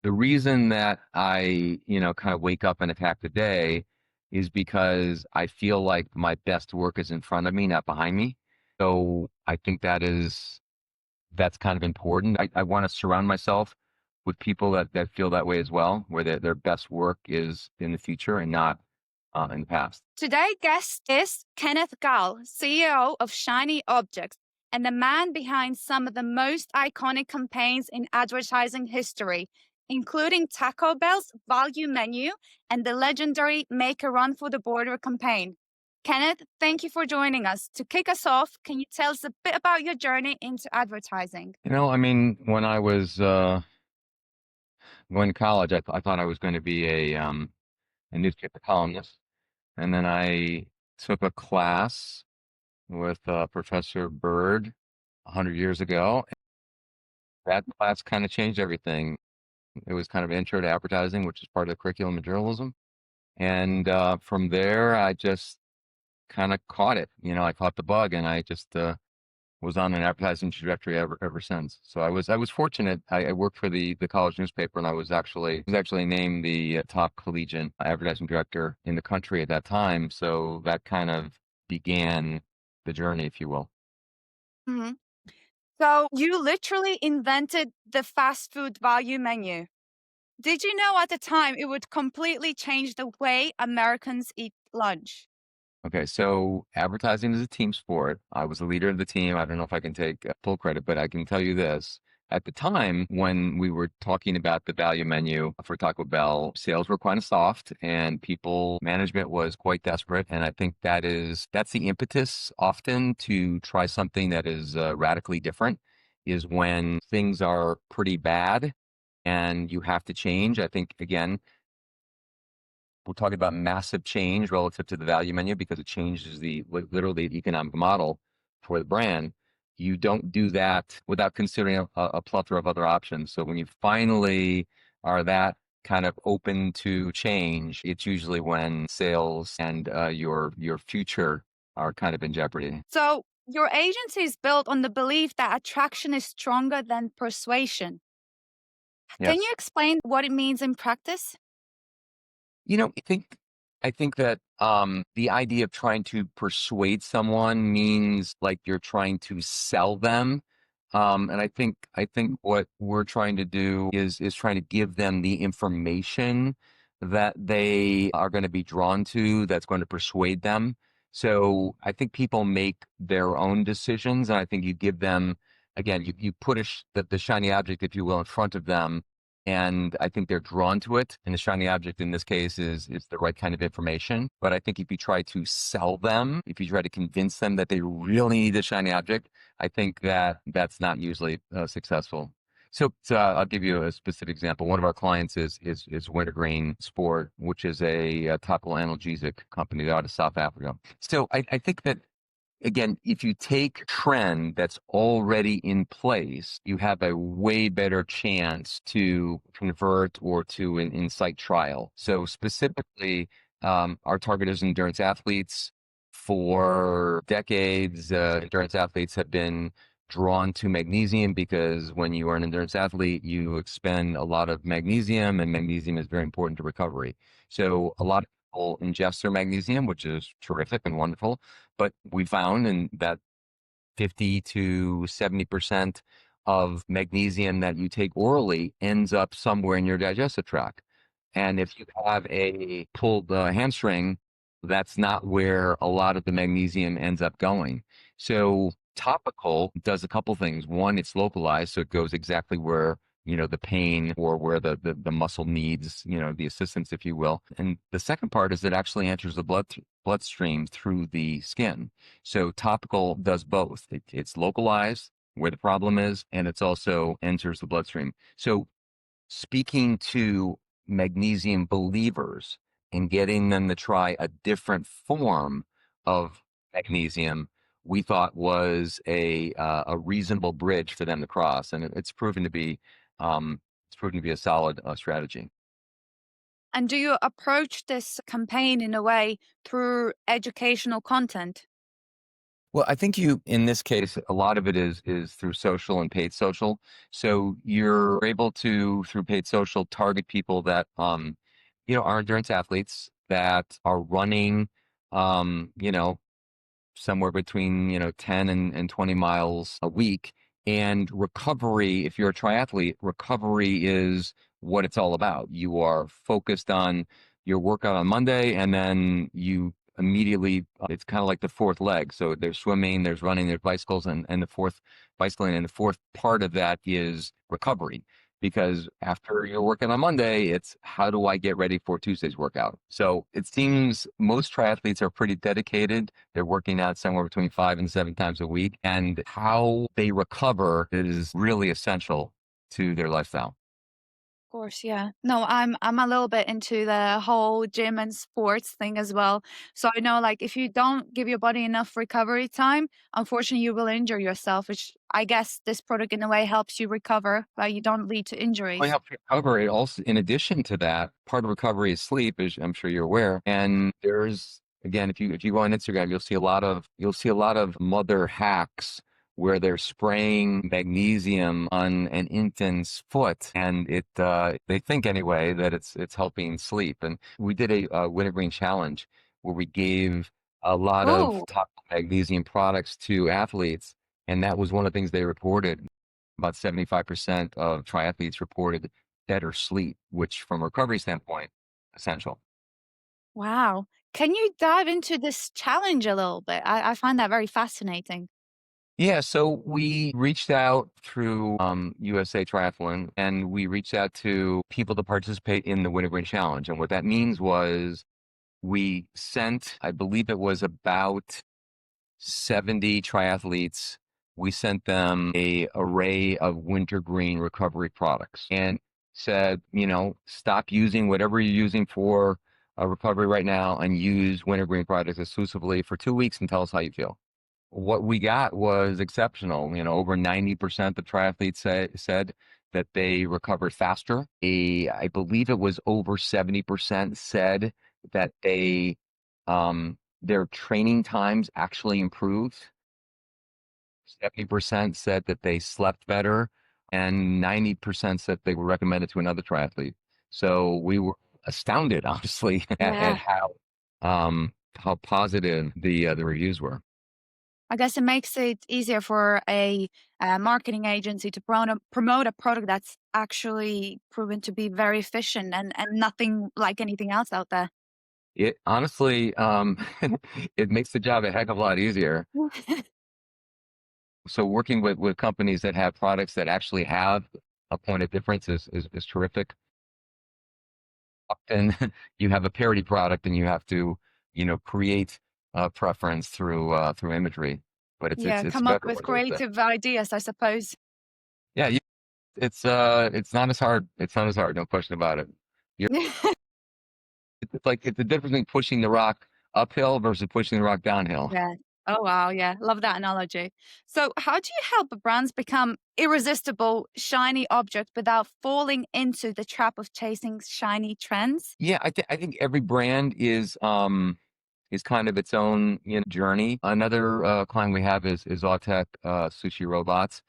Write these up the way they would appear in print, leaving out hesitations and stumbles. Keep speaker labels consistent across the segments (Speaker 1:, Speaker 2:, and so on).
Speaker 1: The reason that I, kind of wake up and attack the day is because I feel like my best work is in front of me, not behind me. So I think that's kind of important. I want to surround myself with people that feel that way as well, where their best work is in the future and not in the past.
Speaker 2: Today's guest is Kenneth Gall, CEO of Shiny Objects and the man behind some of the most iconic campaigns in advertising history, including Taco Bell's value menu and the legendary Make a Run for the Border campaign. Kenneth, thank you for joining us. To kick us off, can you tell us a bit about your journey into advertising?
Speaker 1: I mean, when I was going to college, I thought I was going to be a newspaper columnist, and then I took a class with Professor Bird 100 years ago. That class kind of changed everything. It was kind of an intro to advertising, which is part of the curriculum in journalism. And from there, I just kind of caught it. I caught the bug, and I just was on an advertising trajectory ever since. So I was fortunate. I worked for the college newspaper, and I was actually named the top collegiate advertising director in the country at that time. So that kind of began the journey, if you will.
Speaker 2: Mhm. So, you literally invented the fast food value menu. Did you know at the time it would completely change the way Americans eat lunch?
Speaker 1: Okay, so advertising is a team sport. I was the leader of the team. I don't know if I can take full credit, but I can tell you this. At the time when we were talking about the value menu for Taco Bell, sales were kind of soft and people management was quite desperate. And I think that's the impetus often to try something that is radically different is when things are pretty bad and you have to change. I think again, we're talking about massive change relative to the value menu because it changes literally the economic model for the brand. You don't do that without considering a plethora of other options. So when you finally are that kind of open to change, it's usually when sales and your future are kind of in jeopardy.
Speaker 2: So, your agency is built on the belief that attraction is stronger than persuasion. Can you
Speaker 1: Yes.
Speaker 2: explain what it means in practice?
Speaker 1: I think that the idea of trying to persuade someone means like you're trying to sell them. And I think what we're trying to do is trying to give them the information that they are going to be drawn to, that's going to persuade them. So I think people make their own decisions, and I think you give them again, you put the shiny object, if you will, in front of them, and I think they're drawn to it. And the shiny object in this case is the right kind of information. But I think if you try to sell them, if you try to convince them that they really need the shiny object, I think that's not usually successful. So I'll give you a specific example. One of our clients is Wintergreen Sport, which is a topical analgesic company out of South Africa. So I think that again, if you take trend that's already in place, you have a way better chance to convert or to incite trial. So specifically, our target is endurance athletes. For decades, endurance athletes have been drawn to magnesium because when you are an endurance athlete, you expend a lot of magnesium, and magnesium is very important to recovery. So a lot of people ingest their magnesium, which is terrific and wonderful, but we found in that 50 to 70% of magnesium that you take orally ends up somewhere in your digestive tract. And if you have a pulled hamstring, that's not where a lot of the magnesium ends up going. So topical does a couple things. One, it's localized, so it goes exactly where the pain or where the muscle needs the assistance, if you will. And the second part is it actually enters the bloodstream through the skin. So topical does both. It's localized where the problem is, and it's also enters the bloodstream. So speaking to magnesium believers and getting them to try a different form of magnesium, we thought was a reasonable bridge for them to cross, and it's proven to be a solid strategy.
Speaker 2: And do you approach this campaign in a way through educational content?
Speaker 1: Well, I think in this case, a lot of it is through social and paid social. So you're able to, through paid social, target people that are endurance athletes that are running, you know, somewhere between 10 and 20 miles a week. And recovery, if you're a triathlete, recovery is what it's all about. You are focused on your workout on Monday, and then you immediately, it's kind of like the fourth leg. So there's swimming, there's running, there's bicycles, and the fourth bicycling, and the fourth part of that is recovery. Because after you're working on Monday, it's how do I get ready for Tuesday's workout? So it seems most triathletes are pretty dedicated. They're working out somewhere between 5 and 7 times a week, and how they recover is really essential to their lifestyle.
Speaker 2: Course, yeah. No, I'm a little bit into the whole gym and sports thing as well. So I know like if you don't give your body enough recovery time, unfortunately you will injure yourself, which I guess this product in a way helps you recover, but you don't lead to
Speaker 1: Only
Speaker 2: injuries.
Speaker 1: helps recover. It also, in addition to that, part of recovery is sleep, as I'm sure you're aware. And there's again, if you go on Instagram, you'll see a lot of mother hacks where they're spraying magnesium on an infant's foot, and they think anyway that it's helping sleep. And we did a Wintergreen challenge where we gave a lot of
Speaker 2: Oh,
Speaker 1: top magnesium products to athletes, and that was one of the things they reported. About 75% of triathletes reported better sleep, which from a recovery standpoint, essential.
Speaker 2: wow. Can you dive into this challenge a little bit? I find that very fascinating.
Speaker 1: Yeah, so we reached out through USA Triathlon, and we reached out to people to participate in the Wintergreen Challenge. And what that means was we sent, I believe it was about 70 triathletes. We sent them a array of wintergreen recovery products and said, stop using whatever you're using for recovery right now and use wintergreen products exclusively for 2 weeks and tell us how you feel. What we got was exceptional. Over 90% of triathletes said that they recovered faster. I believe it was over 70% said that their training times actually improved. 70% said that they slept better, and 90% said they were recommended to another triathlete. So we were astounded, honestly, at
Speaker 2: Yeah.
Speaker 1: how positive the reviews were.
Speaker 2: I guess it makes it easier for a marketing agency to promote a product that's actually proven to be very efficient and nothing like anything else out there.
Speaker 1: It honestly, it makes the job a heck of a lot easier. So working with companies that have products that actually have a point of difference is terrific. Often you have a parity product and you have to, create a preference through imagery, but it's
Speaker 2: Yeah,
Speaker 1: it's
Speaker 2: come up
Speaker 1: better
Speaker 2: with
Speaker 1: when there's that.
Speaker 2: creative ideas, I suppose.
Speaker 1: Yeah, it's not as hard. It's not as hard, no question about it. It's like it's the difference between pushing the rock uphill versus pushing the rock downhill.
Speaker 2: Yeah. Oh, wow, yeah, love that analogy. So, how do you help brands become irresistible, shiny objects without falling into the trap of chasing shiny trends?
Speaker 1: Yeah, I think every brand is kind of its own journey. Another client we have is Autech Sushi Robots.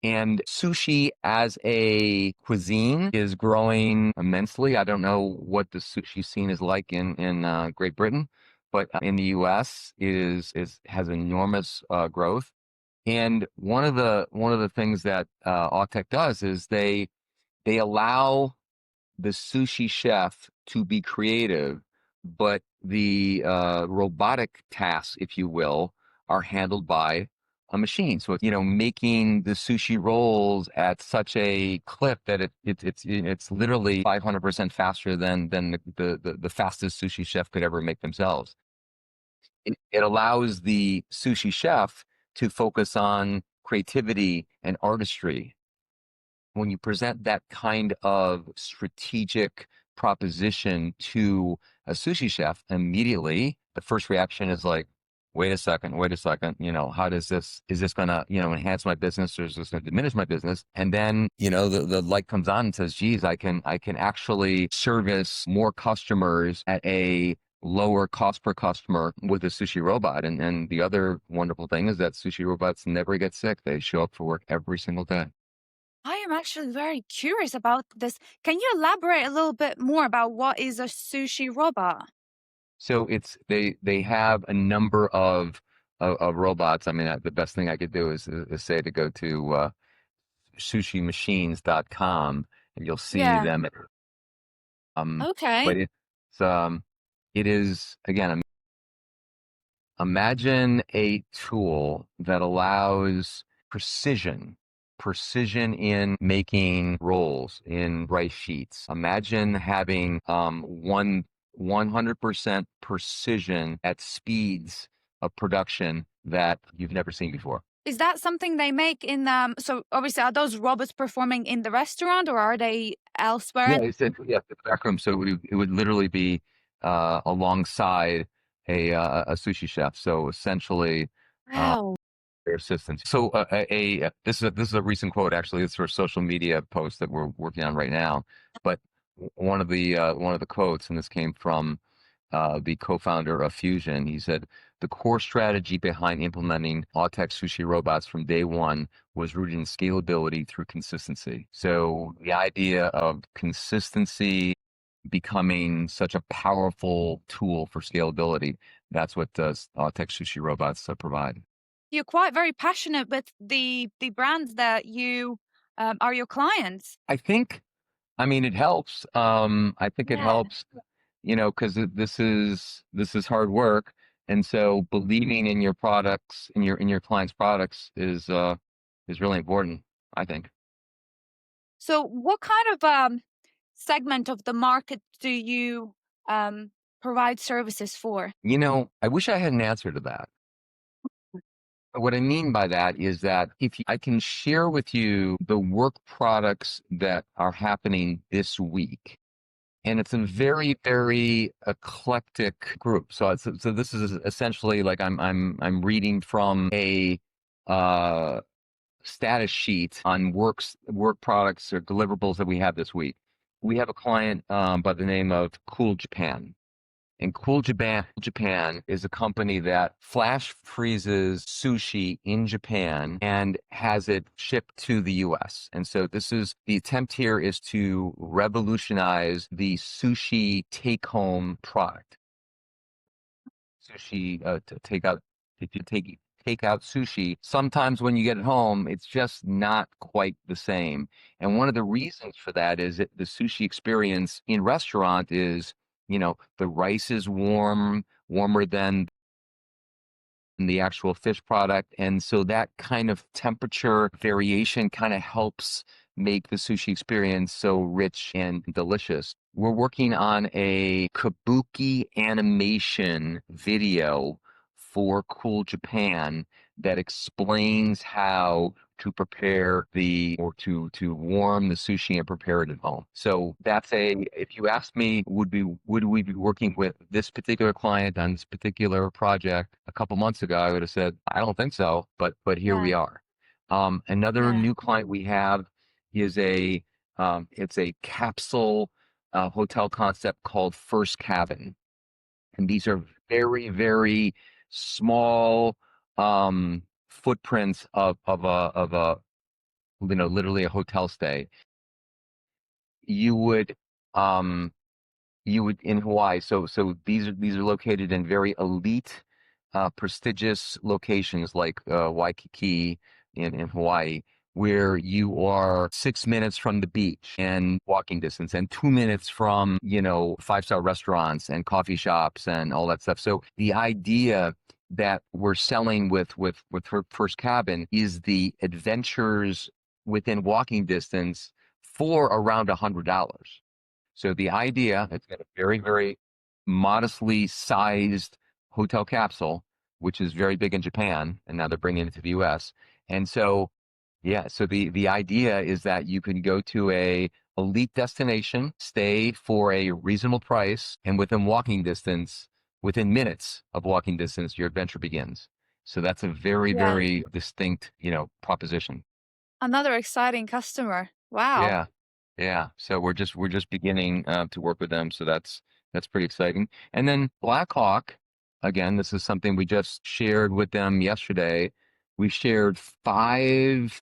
Speaker 1: And sushi as a cuisine is growing immensely. I don't know what the sushi scene is like in Great Britain, but in the U.S. is has enormous growth. And one of the things that Autech does is they allow the sushi chef to be creative, but the robotic tasks, if you will, are handled by a machine. So, making the sushi rolls at such a clip that it's literally 500% faster than the fastest sushi chef could ever make themselves. It allows the sushi chef to focus on creativity and artistry. When you present that kind of strategic proposition to a sushi chef, immediately the first reaction is like, wait a second, how is this gonna, enhance my business or is this gonna diminish my business? And then, the light comes on and says, geez, I can actually service more customers at a lower cost per customer with a sushi robot. And the other wonderful thing is that sushi robots never get sick. They show up for work every single day.
Speaker 2: I am actually very curious about this. Can you elaborate a little bit more about what is a sushi robot?
Speaker 1: So they have a number of robots. I mean, the best thing I could do is say to go to sushimachines.com and you'll see
Speaker 2: Yeah.
Speaker 1: them. Um, but
Speaker 2: Okay.
Speaker 1: it is again. Imagine a tool that allows precision, precision in making rolls in rice sheets. Imagine having 100% precision at speeds of production that you've never seen before.
Speaker 2: Is that something they make in so obviously are those robots performing in the restaurant or are they
Speaker 1: Yeah,
Speaker 2: elsewhere?
Speaker 1: yeah, the back room. So it would literally be alongside a sushi chef. So essentially,
Speaker 2: Wow.
Speaker 1: their assistants. So this is a recent quote actually. It's for a social media post that we're working on right now. But one of the quotes, and this came from the co-founder of Fusion. He said the core strategy behind implementing Autech sushi robots from day one was rooted in scalability through consistency. So the idea of consistency becoming such a powerful tool for scalability, that's what Autech sushi robots provide.
Speaker 2: You're quite very passionate with the brands that you are your clients.
Speaker 1: I think, I mean, it helps. I think it
Speaker 2: Yeah.
Speaker 1: helps, because this is hard work, and so believing in your products, in your clients' products, is really important. I think.
Speaker 2: So what kind of segment of the market do you provide services for?
Speaker 1: I wish I had an answer to that. What I mean by that is that if I can share with you the work products that are happening this week, and it's a very, very eclectic group. So this is essentially like I'm reading from a uh, status sheet on work products or deliverables that we have this week. We have a client by the name of Cool Japan. And Japan is a company that flash freezes sushi in Japan and has it shipped to the US. And so the attempt here is to revolutionize the sushi take home product. Sushi to take out if you take out sushi, sometimes when you get it home, it's just not quite the same. And one of the reasons for that is that the sushi experience in restaurant is, the rice is warmer than the actual fish product. And so that kind of temperature variation kind of helps make the sushi experience so rich and delicious. We're working on a kabuki animation video for Cool Japan that explains how to prepare or to warm the sushi and prepare it at home. So if you ask me, would we be working with this particular client on this particular project a couple months ago, I would have said, I don't think so, but here
Speaker 2: Yeah.
Speaker 1: we are. Another
Speaker 2: Yeah.
Speaker 1: new client we have is it's a capsule hotel concept called First Cabin. And these are very, very small footprints of a literally a hotel stay. You would um you would in Hawaii. So these are located in very elite, prestigious locations like Waikiki in Hawaii, where you are 6 minutes from the beach and walking distance, and 2 minutes from five-star restaurants and coffee shops and all that stuff. So the idea that we're selling with her First Cabin is the adventures within walking distance for around $100. So the idea, it's got a very, very modestly sized hotel capsule, which is very big in Japan, and now they're bringing it to the US. And so, yeah, so the idea is that you can go to a elite destination, stay for a reasonable price, and within minutes of walking distance, your adventure begins. So that's a very,
Speaker 2: Yeah.
Speaker 1: very distinct, proposition.
Speaker 2: Another exciting customer. Wow.
Speaker 1: Yeah. Yeah. So we're just beginning to work with them. So That's pretty exciting. And then Blackhawk, again, this is something we just shared with them yesterday. We shared 5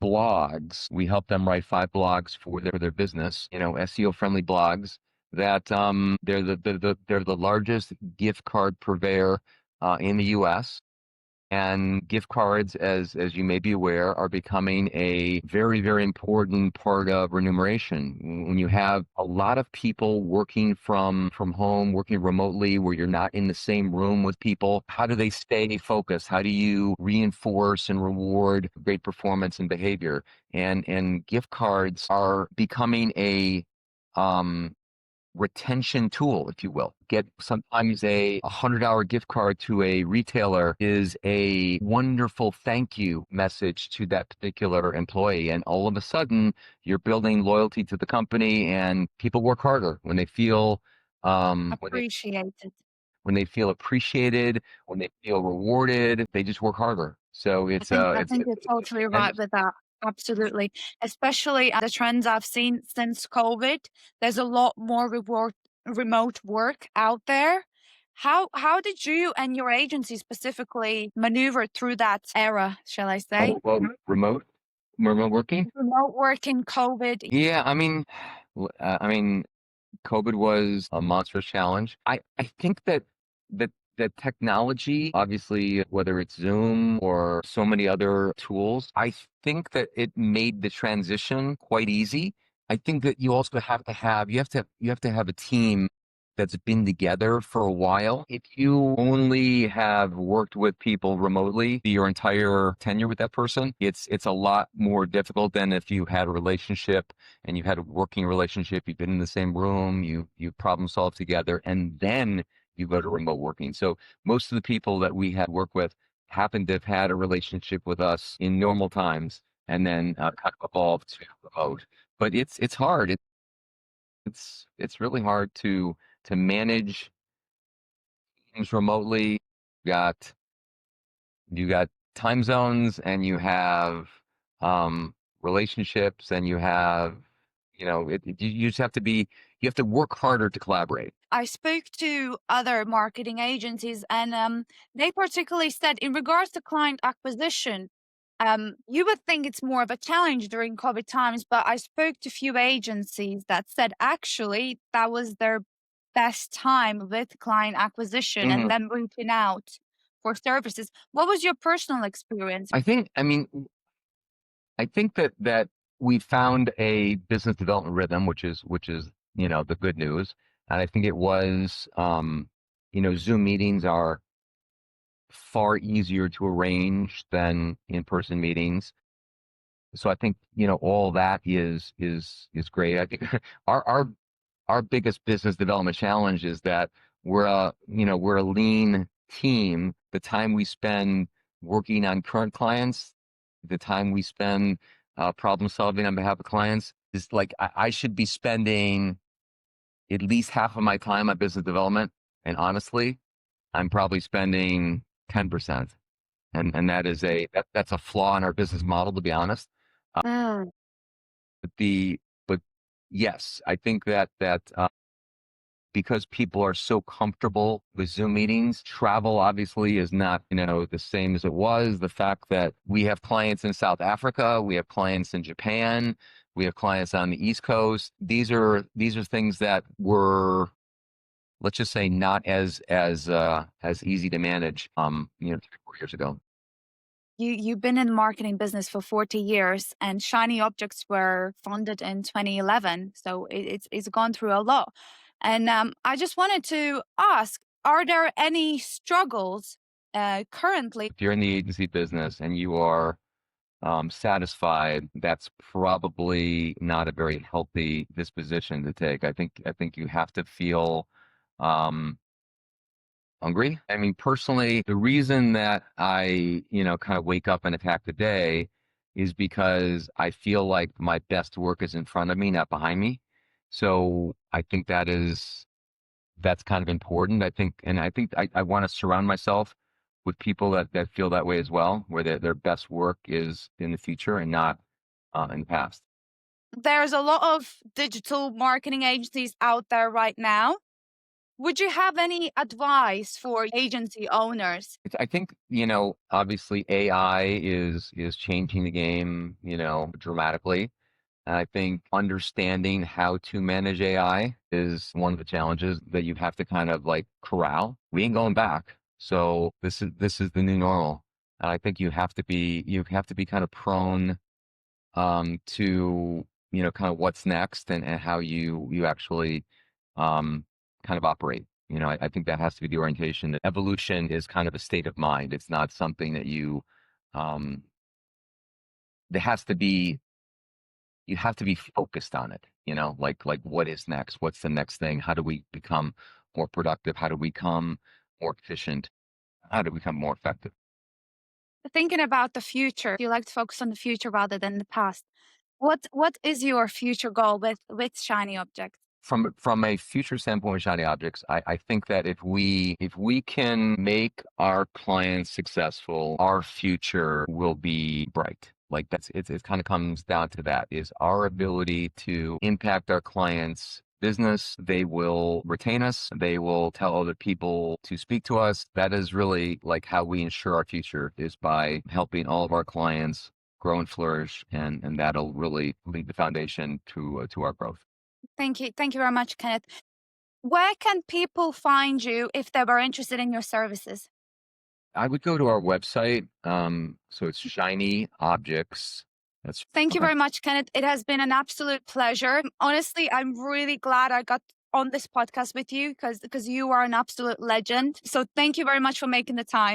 Speaker 1: blogs. We helped them write 5 blogs for their business, SEO friendly blogs that they're the largest gift card purveyor in the US. And gift cards, as you may be aware, are becoming a very, very important part of remuneration. When you have a lot of people working from home, working remotely, where you're not in the same room with people, how do they stay focused? How do you reinforce and reward great performance and behavior? And gift cards are becoming a retention tool, if you will. Get sometimes a $100 gift card to a retailer is a wonderful thank you message to that particular employee. And all of a sudden, you're building loyalty to the company, and people work harder when they feel um, when they
Speaker 2: Appreciated.
Speaker 1: when they feel appreciated, when they feel rewarded, they just work harder. So
Speaker 2: I think you're
Speaker 1: it's
Speaker 2: totally right
Speaker 1: tremendous.
Speaker 2: with that. Absolutely. Especially the trends I've seen since COVID. There's a lot more remote work out there. How did you and your agency specifically maneuver through that era, shall I say?
Speaker 1: Oh, well, remote working.
Speaker 2: Remote work in COVID.
Speaker 1: Yeah, I mean, COVID was a monstrous challenge. I think that technology, obviously, whether it's Zoom or so many other tools, I think that it made the transition quite easy. I think that you also have to have a team that's been together for a while. If you only have worked with people remotely your entire tenure with that person, it's a lot more difficult than if you had a relationship and you had a working relationship, you've been in the same room, you problem solve together, and then you go to remote working. So most of the people that we had worked with happened to have had a relationship with us in normal times, and then kind of evolved to remote. But it's hard. It's really hard to manage things remotely. Got you got time zones, and you have um, relationships, and you have, you just have to you have to work harder to collaborate.
Speaker 2: I spoke to other marketing agencies, and they particularly said, in regards to client acquisition, you would think it's more of a challenge during COVID times, but I spoke to few agencies that said actually that was their best time with client acquisition and
Speaker 1: Mhm.
Speaker 2: them reaching out for services. What was your personal experience?
Speaker 1: I think that we found a business development rhythm, which is the good news. And I think it was, Zoom meetings are far easier to arrange than in-person meetings. So I think, all that is great. I think our biggest business development challenge is that we're a lean team. The time we spend working on current clients, the time we spend problem solving on behalf of clients is like I should be spending at least half of my time on business development. And honestly, I'm probably spending 10%. And that's a flaw in our business model, to be honest.
Speaker 2: Mm.
Speaker 1: But but yes, I think that because people are so comfortable with Zoom meetings, travel obviously is not, the same as it was. The fact that we have clients in South Africa, we have clients in Japan, we have clients on the East Coast. These are things that were, let's just say, not as easy to manage 3 or 4 years ago.
Speaker 2: You've been in the marketing business for 40 years, and Shiny Objects were founded in 2011, so it's gone through a lot. And I just wanted to ask, are there any struggles currently?
Speaker 1: If you're in the agency business and you are satisfied, that's probably not a very healthy disposition to take. I think you have to feel um, hungry. I mean, personally, the reason that I, kind of wake up and attack the day is because I feel like my best work is in front of me, not behind me. So I think that's kind of important. I think I want to surround myself with people that feel that way as well, where their best work is in the future and not in the past.
Speaker 2: There's a lot of digital marketing agencies out there right now. Would you have any advice for agency owners?
Speaker 1: I think, obviously AI is changing the game, dramatically. And I think understanding how to manage AI is one of the challenges that you have to kind of like corral. We ain't going back. So this is the new normal. And I think you have to be kind of prone to kind of what's next and how you actually um kind of operate. I think that has to be the orientation. That evolution is kind of a state of mind. It's not something that um there has to be you have to be focused on it, like what is next? What's the next thing? How do we become more productive? How do we become more efficient? How do we become more effective?
Speaker 2: Thinking about the future, you like to focus on the future rather than the past. What is your future goal with shiny objects?
Speaker 1: From a future standpoint with shiny objects, I think that if we can make our clients successful, our future will be bright. Like it kind of comes down to that is our ability to impact our clients' business. They will retain us. They will tell other people to speak to us. That is really like how we ensure our future is by helping all of our clients grow and flourish, and that'll really lead the foundation to our growth.
Speaker 2: Thank you. Thank you very much, Kenneth. Where can people find you if they were interested in your services?
Speaker 1: I would go to our website. So it's Shiny Objects. That's
Speaker 2: Thank you
Speaker 1: okay.
Speaker 2: very much, Kenneth. It has been an absolute pleasure. Honestly, I'm really glad I got on this podcast with you because you are an absolute legend. So thank you very much for making the time.